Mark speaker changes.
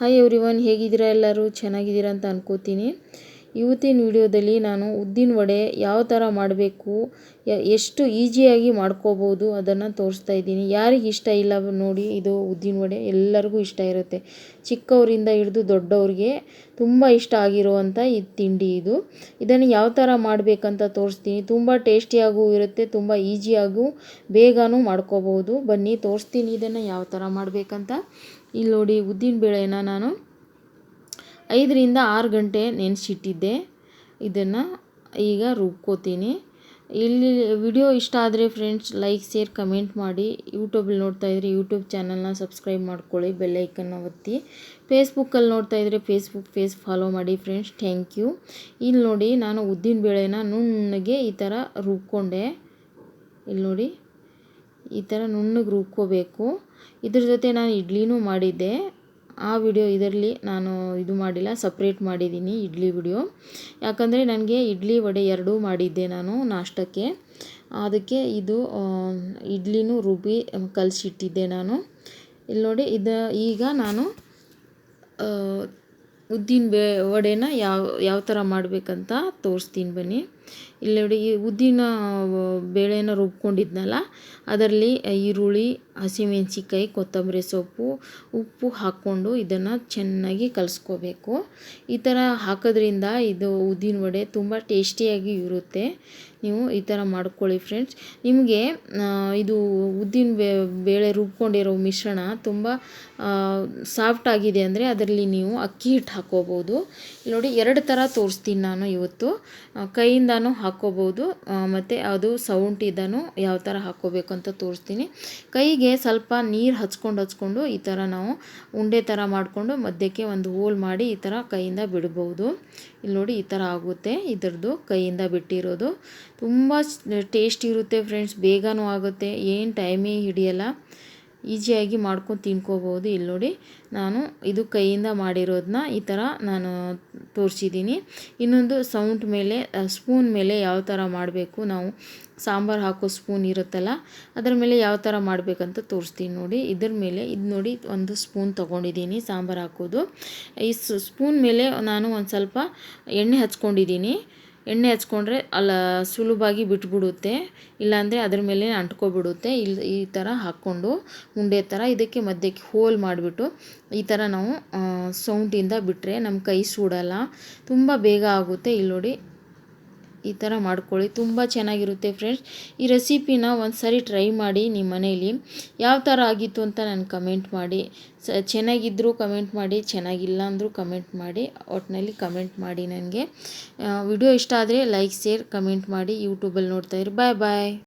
Speaker 1: Hi everyone, ಹೇಗಿದ್ದೀರಾ? ಎಲ್ಲರೂ ಚೆನ್ನಾಗಿದ್ದೀರಾ ಅಂತ ಅನ್ಕೋತೀನಿ. ಇವತ್ತಿನ ವಿಡಿಯೋದಲ್ಲಿ ನಾನು ಉದ್ದಿನ ವಡೆ ಯಾವ ಥರ ಮಾಡಬೇಕು, ಎಷ್ಟು ಈಸಿಯಾಗಿ ಮಾಡ್ಕೋಬೋದು ಅದನ್ನು ತೋರಿಸ್ತಾ ಇದ್ದೀನಿ. ಯಾರಿಗೆ ಇಷ್ಟ ಇಲ್ಲ ನೋಡಿ, ಇದು ಉದ್ದಿನ ವಡೆ ಎಲ್ಲರಿಗೂ ಇಷ್ಟ ಇರುತ್ತೆ. ಚಿಕ್ಕವರಿಂದ ಹಿಡಿದು ದೊಡ್ಡವ್ರಿಗೆ ತುಂಬ ಇಷ್ಟ ಆಗಿರುವಂಥ ಈ ತಿಂಡಿ ಇದು. ಇದನ್ನು ಯಾವ ಥರ ಮಾಡಬೇಕಂತ ತೋರಿಸ್ತೀನಿ. ತುಂಬ ಟೇಸ್ಟಿಯಾಗೂ ಇರುತ್ತೆ, ತುಂಬ ಈಸಿಯಾಗೂ ಬೇಗನೂ ಮಾಡ್ಕೋಬೋದು. ಬನ್ನಿ ತೋರಿಸ್ತೀನಿ ಇದನ್ನು ಯಾವ ಥರ ಮಾಡಬೇಕಂತ. ಇಲ್ಲಿ ನೋಡಿ, ಉದ್ದಿನ ಬೇಳೆನ ನಾನು 5 ರಿಂದ 6 ಗಂಟೆ ನೆನೆಸಿಟ್ಟಿದ್ದೆ. ಇದನ್ನು ಈಗ ರುಬ್ಕೋತೀನಿ. ಇಲ್ಲಿ ವಿಡಿಯೋ ಇಷ್ಟ ಆದರೆ ಫ್ರೆಂಡ್ಸ್ ಲೈಕ್, ಶೇರ್, ಕಮೆಂಟ್ ಮಾಡಿ. ಯೂಟ್ಯೂಬಲ್ಲಿ ನೋಡ್ತಾ ಇದ್ದರೆ ಯೂಟ್ಯೂಬ್ ಚಾನಲ್ನ ಸಬ್ಸ್ಕ್ರೈಬ್ ಮಾಡ್ಕೊಳ್ಳಿ, ಬೆಲ್ಲೈಕನ್ನ ಒತ್ತಿ. ಫೇಸ್ಬುಕ್ಕಲ್ಲಿ ನೋಡ್ತಾ ಇದ್ದರೆ ಫೇಸ್ಬುಕ್ ಪೇಜ್ ಫಾಲೋ ಮಾಡಿ ಫ್ರೆಂಡ್ಸ್. Thank you. ಇಲ್ಲಿ ನೋಡಿ, ನಾನು ಉದ್ದಿನ ಬೇಳೆನ ನುಣ್ಣಗೆ ಈ ಥರ ರುಬ್ಕೊಂಡೆ. ಇಲ್ಲಿ ನೋಡಿ, ಈ ಥರ ನುಣ್ಣಗೆ ರುಬ್ಕೋಬೇಕು. ಇದ್ರ ಜೊತೆ ನಾನು ಇಡ್ಲಿನೂ ಮಾಡಿದ್ದೆ. ಆ ವಿಡಿಯೋ ಇದರಲ್ಲಿ ನಾನು ಇದು ಮಾಡಿಲ್ಲ, ಸಪ್ರೇಟ್ ಮಾಡಿದ್ದೀನಿ ಇಡ್ಲಿ ವಿಡಿಯೋ. ಯಾಕಂದರೆ ನನಗೆ ಇಡ್ಲಿ ವಡೆ ಎರಡೂ ಮಾಡಿದ್ದೆ ನಾನು ನಾಷ್ಟಕ್ಕೆ. ಅದಕ್ಕೆ ಇದು ಇಡ್ಲಿನೂ ರುಬ್ಬಿ ಕಲಸಿಟ್ಟಿದ್ದೆ ನಾನು. ಇಲ್ಲಿ ನೋಡಿ, ಈಗ ನಾನು ಉದ್ದಿನ ವಡೆನ ಯಾವ ಥರ ಮಾಡಬೇಕಂತ ತೋರಿಸ್ತೀನಿ ಬನ್ನಿ. ಇಲ್ಲಿ ನೋಡಿ, ಈ ಉದ್ದಿನ ಬೇಳೆನ ರುಬ್ಕೊಂಡಿದ್ನಲ್ಲ, ಅದರಲ್ಲಿ ಈರುಳ್ಳಿ, ಹಸಿಮೆಣಸಿನ್ಕಾಯಿ, ಕೊತ್ತಂಬರಿ ಸೊಪ್ಪು, ಉಪ್ಪು ಹಾಕ್ಕೊಂಡು ಇದನ್ನು ಚೆನ್ನಾಗಿ ಕಲಿಸ್ಕೋಬೇಕು. ಈ ಥರ ಹಾಕೋದ್ರಿಂದ ಇದು ಉದ್ದಿನ ವಡೆ ತುಂಬ ಟೇಸ್ಟಿಯಾಗಿ ಇರುತ್ತೆ. ನೀವು ಈ ಥರ ಮಾಡ್ಕೊಳ್ಳಿ ಫ್ರೆಂಡ್ಸ್. ನಿಮಗೆ ಇದು ಉದ್ದಿನ ಬೇಳೆ ರುಬ್ಕೊಂಡಿರೋ ಮಿಶ್ರಣ ತುಂಬ ಸಾಫ್ಟ್ ಆಗಿದೆ ಅಂದರೆ ಅದರಲ್ಲಿ ನೀವು ಅಕ್ಕಿ ಹಿಟ್ಟು ಹಾಕ್ಕೋಬೋದು. ನೋಡಿ, 2 ಥರ ತೋರಿಸ್ತೀನಿ ನಾನು ಇವತ್ತು. ಕೈಯಿಂದನೂ ಹಾಕ್ಕೋಬೋದು, ಮತ್ತು ಅದು ಸೌಂಟಿಂದನೂ ಯಾವ ಥರ ಹಾಕ್ಕೋಬೇಕು ಅಂತ ತೋರಿಸ್ತೀನಿ. ಕೈಗೆ ಸ್ವಲ್ಪ ನೀರು ಹಚ್ಕೊಂಡು ಈ ಥರ ನಾವು ಉಂಡೆ ಥರ ಮಾಡಿಕೊಂಡು ಮಧ್ಯಕ್ಕೆ ಒಂದು ಹೋಲ್ ಮಾಡಿ ಈ ಥರ ಕೈಯಿಂದ ಬಿಡ್ಬೋದು. ಇಲ್ಲಿ ನೋಡಿ, ಈ ಥರ ಆಗುತ್ತೆ ಇದರದ್ದು ಕೈಯಿಂದ ಬಿಟ್ಟಿರೋದು. ತುಂಬ ಟೇಸ್ಟ್ ಇರುತ್ತೆ ಫ್ರೆಂಡ್ಸ್, ಬೇಗನೂ ಆಗುತ್ತೆ, ಏನು ಟೈಮೇ ಹಿಡಿಯಲ್ಲ, ಈಸಿಯಾಗಿ ಮಾಡ್ಕೊಂಡು ತಿನ್ಕೋಬೋದು. ಇಲ್ಲಿ ನೋಡಿ, ನಾನು ಇದು ಕೈಯಿಂದ ಮಾಡಿರೋದನ್ನ ಈ ಥರ ನಾನು ತೋರಿಸಿದ್ದೀನಿ. ಇನ್ನೊಂದು ಸೌಂಟ್ ಮೇಲೆ, ಸ್ಪೂನ್ ಮೇಲೆ ಯಾವ ಥರ ಮಾಡಬೇಕು, ನಾವು ಸಾಂಬಾರು ಹಾಕೋ ಸ್ಪೂನ್ ಇರುತ್ತಲ್ಲ ಅದರ ಮೇಲೆ ಯಾವ ಥರ ಮಾಡಬೇಕಂತ ತೋರಿಸ್ತೀನಿ ನೋಡಿ. ಇದ್ರ ಮೇಲೆ ಇದು ನೋಡಿ, ಒಂದು ಸ್ಪೂನ್ ತೊಗೊಂಡಿದ್ದೀನಿ ಸಾಂಬಾರು ಹಾಕೋದು. ಈ ಸ್ಪೂನ್ ಮೇಲೆ ನಾನು ಒಂದು ಸ್ವಲ್ಪ ಎಣ್ಣೆ ಹಚ್ಕೊಂಡಿದ್ದೀನಿ. ಎಣ್ಣೆ ಹಚ್ಕೊಂಡ್ರೆ ಸುಲಭವಾಗಿ ಬಿಟ್ಬಿಡುತ್ತೆ, ಇಲ್ಲಾಂದರೆ ಅದ್ರ ಮೇಲೆ ಅಂಟ್ಕೊಬಿಡುತ್ತೆ. ಈ ಥರ ಹಾಕ್ಕೊಂಡು ಉಂಡೆ ಥರ ಇದಕ್ಕೆ ಮಧ್ಯಕ್ಕೆ ಹೋಲ್ ಮಾಡಿಬಿಟ್ಟು ಈ ಥರ ನಾವು ಸೌಂಟಿಂದ ಬಿಟ್ಟರೆ ನಮ್ಮ ಕೈ ಸುಡಲ್ಲ, ತುಂಬ ಬೇಗ ಆಗುತ್ತೆ. ಇಲ್ಲಿ ನೋಡಿ, ಈ ಥರ ಮಾಡ್ಕೊಳ್ಳಿ, ತುಂಬ ಚೆನ್ನಾಗಿರುತ್ತೆ ಫ್ರೆಂಡ್ಸ್. ಈ ರೆಸಿಪಿನ ಒಂದು ಸರಿ ಟ್ರೈ ಮಾಡಿ ನಿಮ್ಮ ಮನೇಲಿ. ಯಾವ ಥರ ಆಗಿತ್ತು ಅಂತ ನಾನು ಕಮೆಂಟ್ ಮಾಡಿ. ಚೆನ್ನಾಗಿದ್ದರೂ ಕಮೆಂಟ್ ಮಾಡಿ, ಚೆನ್ನಾಗಿಲ್ಲ ಅಂದರೂ ಕಮೆಂಟ್ ಮಾಡಿ, ಒಟ್ಟಿನಲ್ಲಿ ಕಮೆಂಟ್ ಮಾಡಿ ನನಗೆ. ವಿಡಿಯೋ ಇಷ್ಟ ಆದರೆ ಲೈಕ್, ಶೇರ್, ಕಮೆಂಟ್ ಮಾಡಿ. ಯೂಟ್ಯೂಬಲ್ಲಿ ನೋಡ್ತಾಯಿರಿ. ಬಾಯ್ ಬಾಯ್.